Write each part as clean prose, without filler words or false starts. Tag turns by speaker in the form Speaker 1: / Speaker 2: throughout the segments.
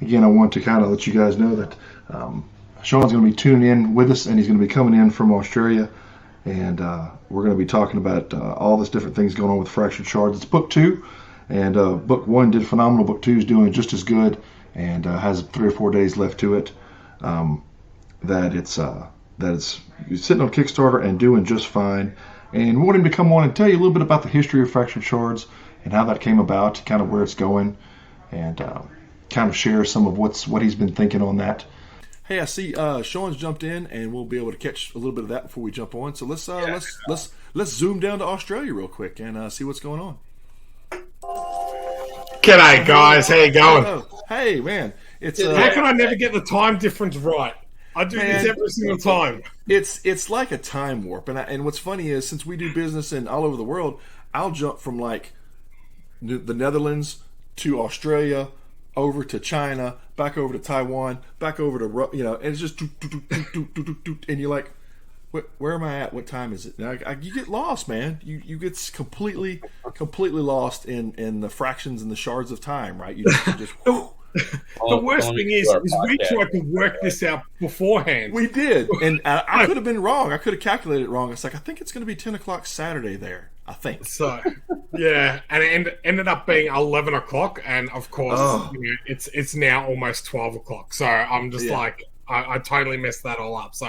Speaker 1: again, I want to kind of let you guys know that Sean's going to be tuning in with us, and he's going to be coming in from Australia, and we're going to be talking about all this different things going on with Fractured Shards. It's book 2, and book 1 did phenomenal. Book 2 is doing just as good, and has 3 or 4 days left to it. That it's sitting on Kickstarter and doing just fine. And we want him to come on and tell you a little bit about the history of Fractured Shards and how that came about, kind of where it's going, and kind of share some of what he's been thinking on that. Hey, I see Sean's jumped in, and we'll be able to catch a little bit of that before we jump on. So let's zoom down to Australia real quick and see what's going on.
Speaker 2: G'day, guys. How you going?
Speaker 1: Hey, man. It's
Speaker 2: how can I never get the time difference right? I do this every single time.
Speaker 1: It's like a time warp, and what's funny is, since we do business in all over the world, I'll jump from like the Netherlands to Australia, over to China, back over to Taiwan, back over to and it's just and you're like, where am I at? What time is it? Now, you get lost, man. You get completely lost in the fractions and the shards of time, right? You just
Speaker 2: The worst thing is we tried to work this out beforehand.
Speaker 1: We did, and I could have been wrong. I could have calculated it wrong. It's like, I think it's going to be 10 o'clock Saturday there, I think.
Speaker 2: So, yeah, and it ended up being 11 o'clock, and of course, it's now almost 12 o'clock. So I'm just like, I totally messed that all up. So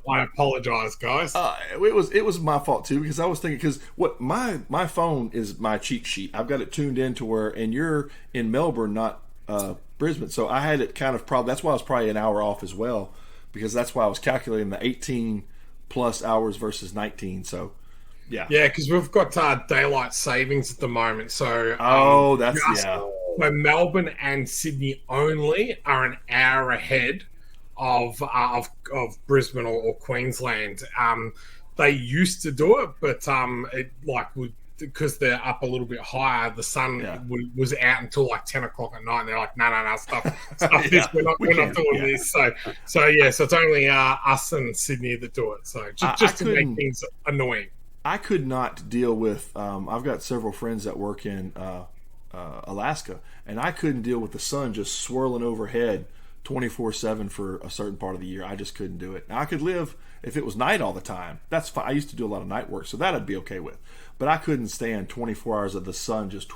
Speaker 2: I apologize, guys.
Speaker 1: It was my fault too, because I was thinking, because what my phone is my cheat sheet. I've got it tuned in to where, and you're in Melbourne, not Brisbane, so I had it kind of that's why I was probably an hour off as well, because that's why I was calculating the 18 plus hours versus 19. So
Speaker 2: because we've got daylight savings at the moment, so so Melbourne and Sydney only are an hour ahead of Brisbane or Queensland. They used to do it, but because they're up a little bit higher, the sun was out until like 10 o'clock at night, and they're like, no, stop this. We're not doing this. So it's only us and Sydney that do it. So just to make things annoying.
Speaker 1: I could not deal with. I've got several friends that work in Alaska, and I couldn't deal with the sun just swirling overhead 24/7 for a certain part of the year. I just couldn't do it. Now, I could live if it was night all the time. That's fine. I used to do a lot of night work, so that I'd be okay with. But I couldn't stand 24 hours of the sun just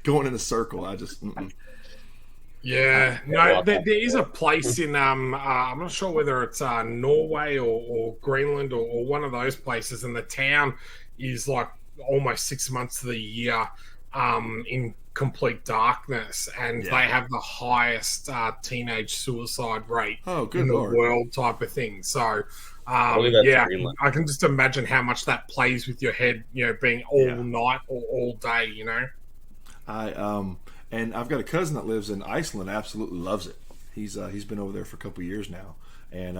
Speaker 1: going in a circle. I just
Speaker 2: Yeah, no, there is a place in I'm not sure whether it's Norway or Greenland or one of those places, and the town is like almost 6 months of the year in complete darkness, and they have the highest teenage suicide rate in the world, type of thing. So I can just imagine how much that plays with your head, being all night or all day,
Speaker 1: And I've got a cousin that lives in Iceland, absolutely loves it. He's been over there for a couple of years now, and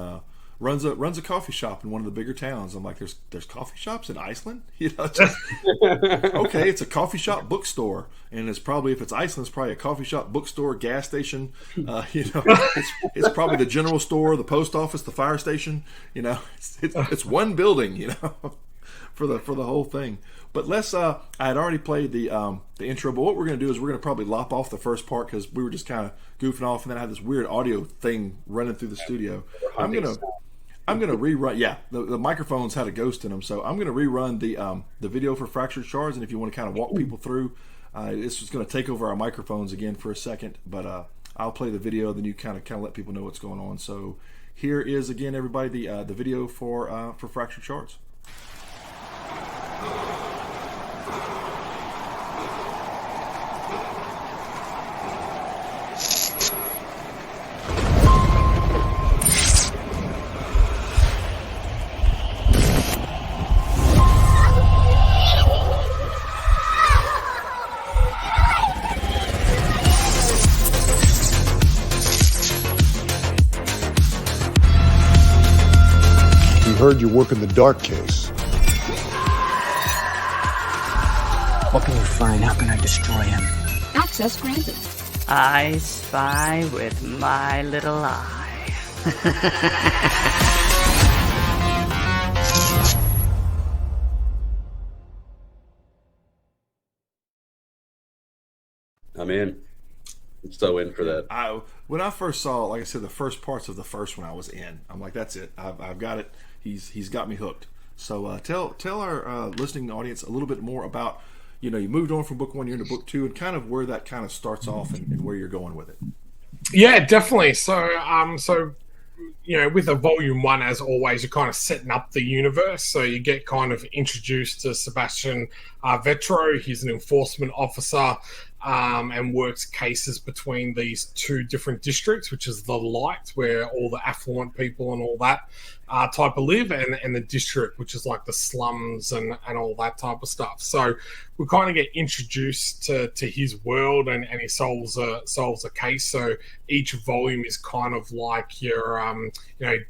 Speaker 1: runs a coffee shop in one of the bigger towns. I'm like, there's coffee shops in Iceland? Okay, it's a coffee shop bookstore, and it's probably, if it's Iceland, it's probably a coffee shop bookstore, gas station. It's probably the general store, the post office, the fire station. It's one building. For the whole thing. But I had already played the intro, but what we're going to do is we're going to probably lop off the first part, because we were just kind of goofing off, and then I had this weird audio thing running through the studio. I'm going to rerun. Yeah, the microphones had a ghost in them, so I'm going to rerun the video for Fractured Shards. And if you want to kind of walk people through, it's just going to take over our microphones again for a second. But I'll play the video, then you kind of let people know what's going on. So here is again, everybody, the video for Fractured Shards.
Speaker 3: We heard you work in the Dark case.
Speaker 4: What can you find? How can I destroy him?
Speaker 5: Access granted.
Speaker 6: I spy with my little eye.
Speaker 7: I'm in.
Speaker 5: I'm so in for that.
Speaker 1: When I first saw, like I said, the first parts of the first one, I was in. I'm like, that's it. I've got it. He's got me hooked. So tell our listening audience a little bit more about, you moved on from book one, you're into book two, and kind of where that kind of starts off and where you're going with it.
Speaker 2: Yeah, definitely. So with a volume one, as always, you're kind of setting up the universe. So you get kind of introduced to Sebastian Vetro. He's an enforcement officer and works cases between these two different districts, which is the light, where all the affluent people and all that type of live, and the district, which is like the slums and all that type of stuff. So we kind of get introduced to his world, and he solves a case. So each volume is kind of like your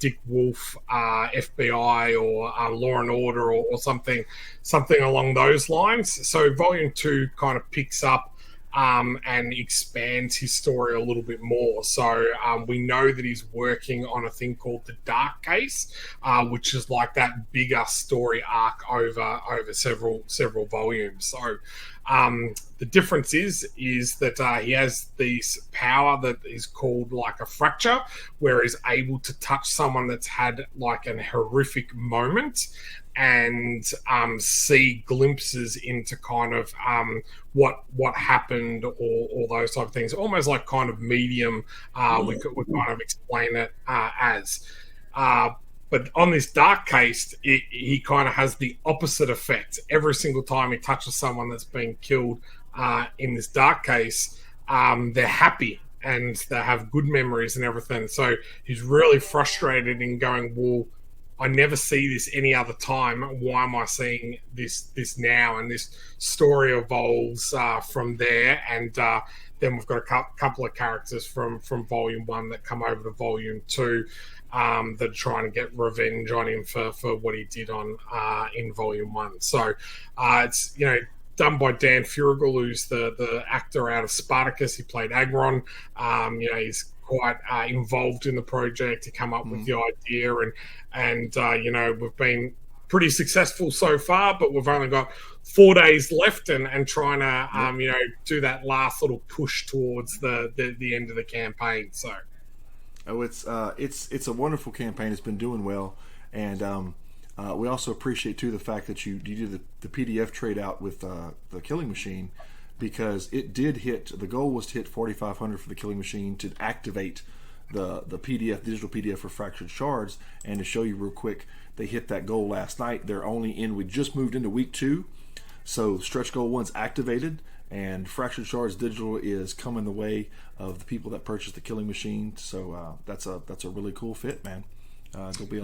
Speaker 2: Dick Wolf FBI or Law and Order or something along those lines. So volume two kind of picks up and expands his story a little bit more. So we know that he's working on a thing called the Dark Case, which is like that bigger story arc over several volumes. So the difference is that he has this power that is called like a fracture, where he's able to touch someone that's had like an horrific moment and see glimpses into kind of what happened or those type of things, almost like kind of medium. We kind of explain it as. But on this Dark Case, he kind of has the opposite effect. Every single time he touches someone that's been killed in this Dark Case, they're happy and they have good memories and everything. So he's really frustrated in going, well, I never see this any other time. Why am I seeing this now? And this story evolves from there. And then we've got a couple of characters from volume one that come over to volume two that are trying to get revenge on him for what he did on in volume one. So it's done by Dan Furigel, who's the actor out of Spartacus. He played Agron. He's quite involved in the project to come up with the idea, and we've been pretty successful so far, but we've only got 4 days left and trying to do that last little push towards the end of the campaign. So
Speaker 1: it's a wonderful campaign. It's been doing well, and we also appreciate too the fact that you did the PDF trade out with the Killing Machine, because it did hit, the goal was to hit 4,500 for the Killing Machine to activate the PDF, digital PDF for Fractured Shards. And to show you real quick, they hit that goal last night. We just moved into week 2, so stretch goal 1's activated, and Fractured Shards digital is coming the way of the people that purchased the Killing Machine. So that's a really cool fit, man. There'll be a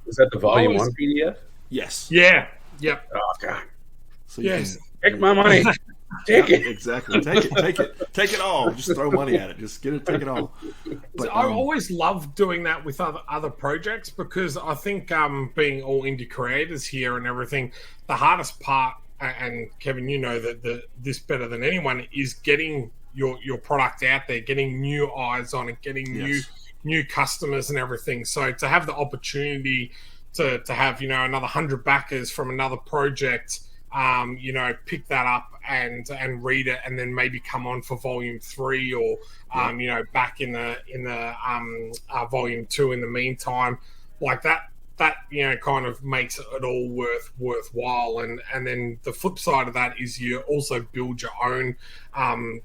Speaker 5: is that the volume 1 PDF?
Speaker 1: Yes.
Speaker 2: Yeah. Yep.
Speaker 5: Oh god.
Speaker 1: So
Speaker 2: yes.
Speaker 5: Take my money. Take it.
Speaker 1: Exactly. Take it all. Just throw money at it. Just get it. Take it all. But
Speaker 2: I always love doing that with other projects, because I think being all indie creators here and everything, the hardest part, and Kevin, you know that this better than anyone, is getting your product out there, getting new eyes on it, getting new customers and everything. So to have the opportunity to have another 100 backers from another project, pick that up and read it, and then maybe come on for volume 3 or back in the volume 2 in the meantime, like that kind of makes it all worthwhile. And then the flip side of that is you also build your own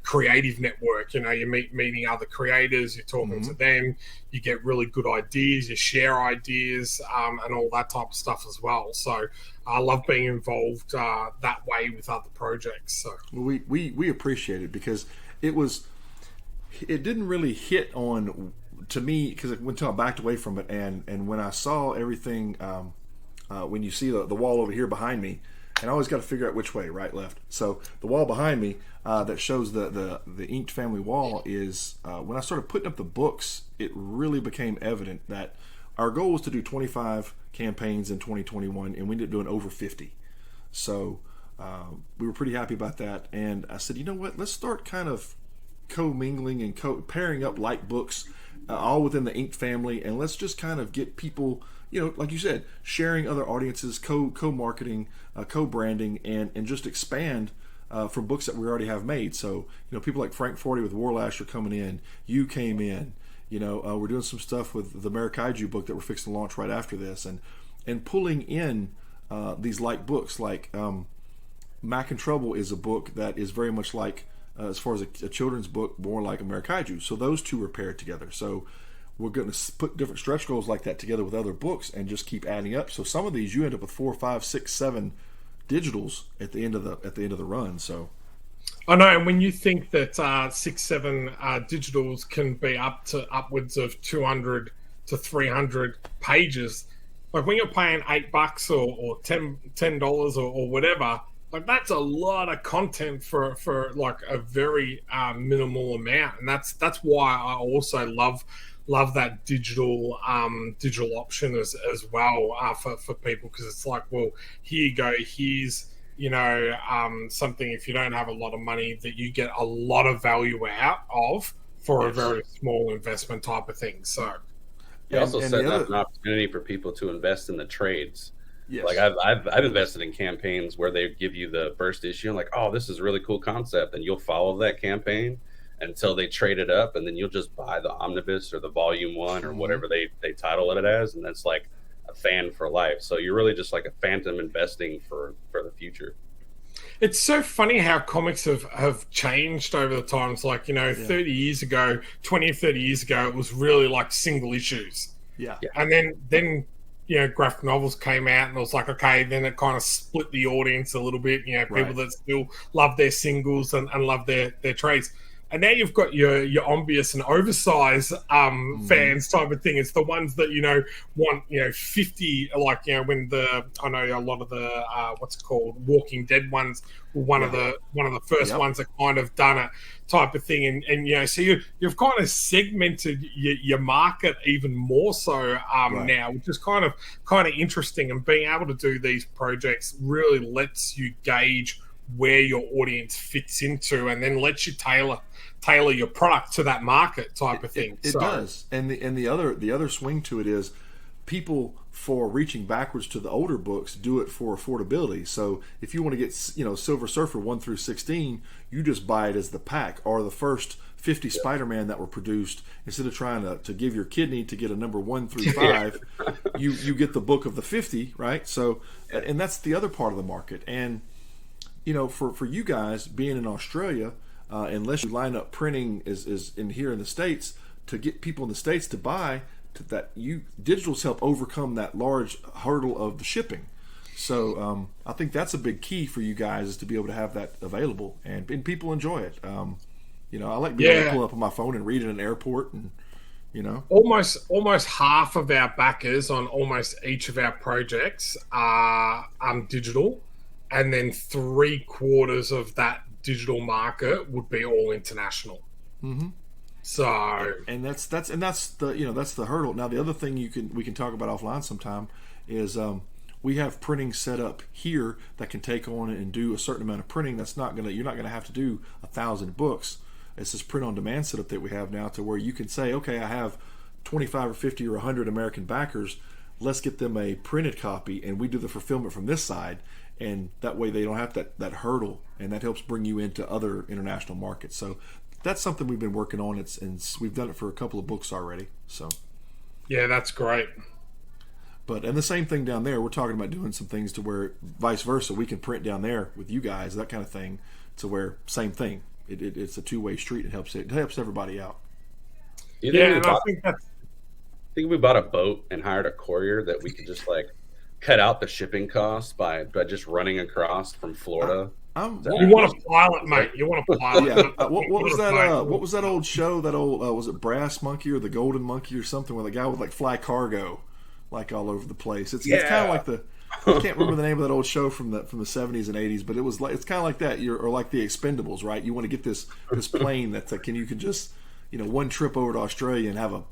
Speaker 2: creative network. You're meeting other creators, you're talking to them, you get really good ideas, you share ideas, and all that type of stuff as well. So I love being involved that way with other projects. So
Speaker 1: we appreciate it, because it didn't really hit on to me, because until I backed away from it, and when I saw everything, when you see the wall over here behind me, and I always got to figure out which way, right, left. So the wall behind me that shows the Inked family wall is when I started putting up the books, it really became evident that our goal was to do 25 campaigns in 2021, and we ended up doing over 50. So we were pretty happy about that, and I said, you know what, let's start kind of co-mingling and pairing up like books all within the Inked family, and let's just kind of get people, like you said, sharing other audiences, co-marketing, co-branding, and just expand from books that we already have made. So, people like Frank Forty with Warlash are coming in. You came in. We're doing some stuff with the Marikaiju book that we're fixing to launch right after this, and pulling in these light books like Mac and Trouble is a book that is very much like, as far as a children's book, more like a Marikaiju. So those two are paired together. So we're going to put different stretch goals like that together with other books and just keep adding up. So some of these you end up with 4, 5, 6, 7 digitals at the end of the run. So
Speaker 2: I know, and when you think that 6, 7 digitals can be upwards of 200 to 300 pages, like when you're paying $8 or $10 or whatever, like that's a lot of content for like a very minimal amount, and that's why I also love that digital option as well for people, because it's like, well, here you go, here's something, if you don't have a lot of money, that you get a lot of value out of for a very small investment type of thing. So
Speaker 5: you also set up an opportunity for people to invest in the trades.
Speaker 1: Yes.
Speaker 5: Like I've invested in campaigns where they give you the first issue and like, oh, this is a really cool concept, and you'll follow that campaign until they trade it up, and then you'll just buy the omnibus or the volume 1 or whatever they title it as, and that's like a fan for life. So you're really just like a phantom investing for the future.
Speaker 2: It's so funny how comics have changed over the times. Like, 30 years ago, 20 or 30 years ago, it was really like single issues.
Speaker 1: Yeah.
Speaker 2: And then graphic novels came out, and it was like, okay, then it kind of split the audience a little bit. People that still love their singles and love their trades. And now you've got your obvious and oversized fans type of thing. It's the ones that want 50, like when I know a lot of the what's it called, Walking Dead ones were one of the first ones that kind of done it type of thing, and so you've kind of segmented your market even more so now, which is kind of interesting. And being able to do these projects really lets you gauge where your audience fits into, and then lets you tailor your product to that market type of thing.
Speaker 1: It does. And the other swing to it is people, for reaching backwards to the older books, do it for affordability. So if you want to get Silver Surfer 1 through 16, you just buy it as the pack, or the first 50 Spider-Man that were produced. Instead of trying to give your kidney to get a number 1 through 5, you get the book of the 50, right? So, and that's the other part of the market. And for you guys being in Australia, unless you line up printing is in here in the States, to get people in the States to buy, digitals help overcome that large hurdle of the shipping. So I think that's a big key for you guys, is to be able to have that available, and people enjoy it. I like being able to pull up on my phone and read in an airport, and
Speaker 2: almost half of our backers on almost each of our projects are digital, and then 3/4 of that digital market would be all international.
Speaker 1: Mm-hmm.
Speaker 2: So,
Speaker 1: and that's the hurdle. Now, the other thing we can talk about offline sometime is we have printing set up here that can take on and do a certain amount of printing. You're not gonna have to do 1,000 books. It's this print on demand setup that we have now, to where you can say, okay, I have 25 or 50 or 100 American backers. Let's get them a printed copy, and we do the fulfillment from this side. And that way they don't have that hurdle, and that helps bring you into other international markets. So that's something we've been working on. And we've done it for a couple of books already. So
Speaker 2: yeah, that's great.
Speaker 1: And the same thing down there, we're talking about doing some things to where vice versa, we can print down there with you guys, that kind of thing, to where same thing. It's a two-way street. It helps everybody out.
Speaker 5: I think we bought a boat and hired a courier that we could just like cut out the shipping costs by just running across from Florida.
Speaker 2: You want to pilot, mate. You want to pilot.
Speaker 1: Yeah. What was that? What was that old show? That old was it Brass Monkey or the Golden Monkey or something, where the guy would like fly cargo like all over the place. It's kind of like I can't remember the name of that old show from the 70s and 80s, but it's kind of like that. Or like the Expendables, right? You want to get this plane that you can just one trip over to Australia and have a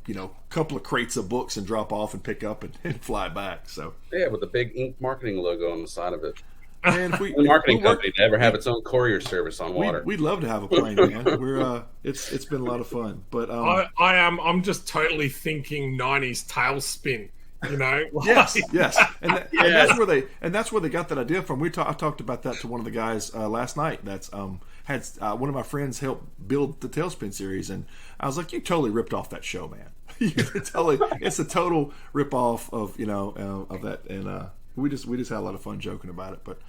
Speaker 1: couple of crates of books and drop off and pick up and fly back. So
Speaker 5: with a big ink marketing logo on the side of it.
Speaker 1: And if
Speaker 5: the marketing company to ever have its own courier service on water.
Speaker 1: We'd love to have a plane, man. It's been a lot of fun. But
Speaker 2: I'm just totally thinking 90s Tailspin. You know,
Speaker 1: yes, and that's where they got that idea from. I talked about that to one of the guys last night. That's had one of my friends help build the Tailspin series, and I was like, "You totally ripped off that show, man. It's a total rip off of of that." And we just had a lot of fun joking about it. But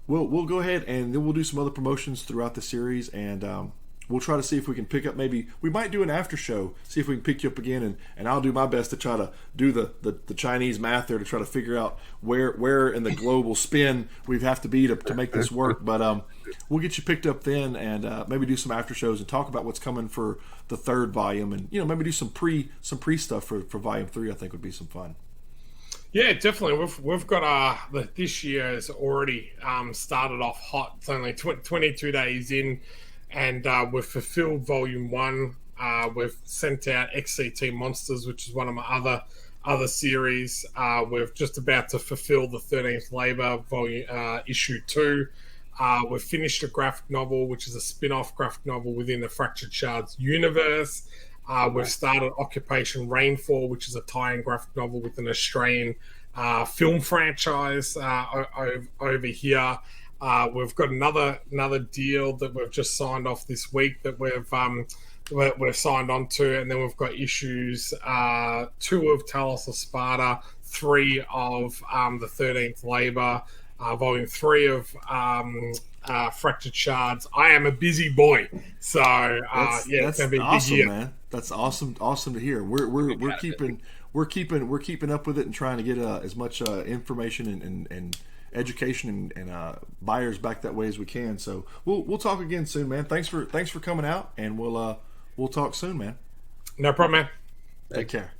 Speaker 1: we'll go ahead and then we'll do some other promotions throughout the series, and we'll try to see if we can pick up. Maybe we might do an after show, see if we can pick you up again, and I'll do my best to try to do the Chinese math there to try to figure out where in the global spin we have to be to make this work. But we'll get you picked up then, and maybe do some after shows and talk about what's coming for the third volume, and maybe do some pre stuff for volume 3. I think would be some fun.
Speaker 2: Yeah, definitely. We've got this year has already started off hot. It's only 22 days in. And we've fulfilled Volume 1. We've sent out XCT Monsters, which is one of my other series. We're just about to fulfill the 13th Labour Volume Issue 2. We've finished a graphic novel, which is a spin-off graphic novel within the Fractured Shards universe. We've started Occupation Rainfall, which is a tie-in graphic novel with an Australian film franchise over here. We've got another deal that we've just signed off this week that we've signed on to, and then we've got issues 2 of Talos of Sparta, 3 of the 13th Labour, volume 3 of Fractured Shards. I am a busy boy, so it's gonna be a
Speaker 1: awesome,
Speaker 2: big year.
Speaker 1: Man. That's awesome to hear. We're keeping up with it and trying to get as much information and education and buyers back that way as we can. So we'll talk again soon, man. Thanks for coming out, and we'll talk soon, man.
Speaker 2: No problem, man.
Speaker 1: Take care.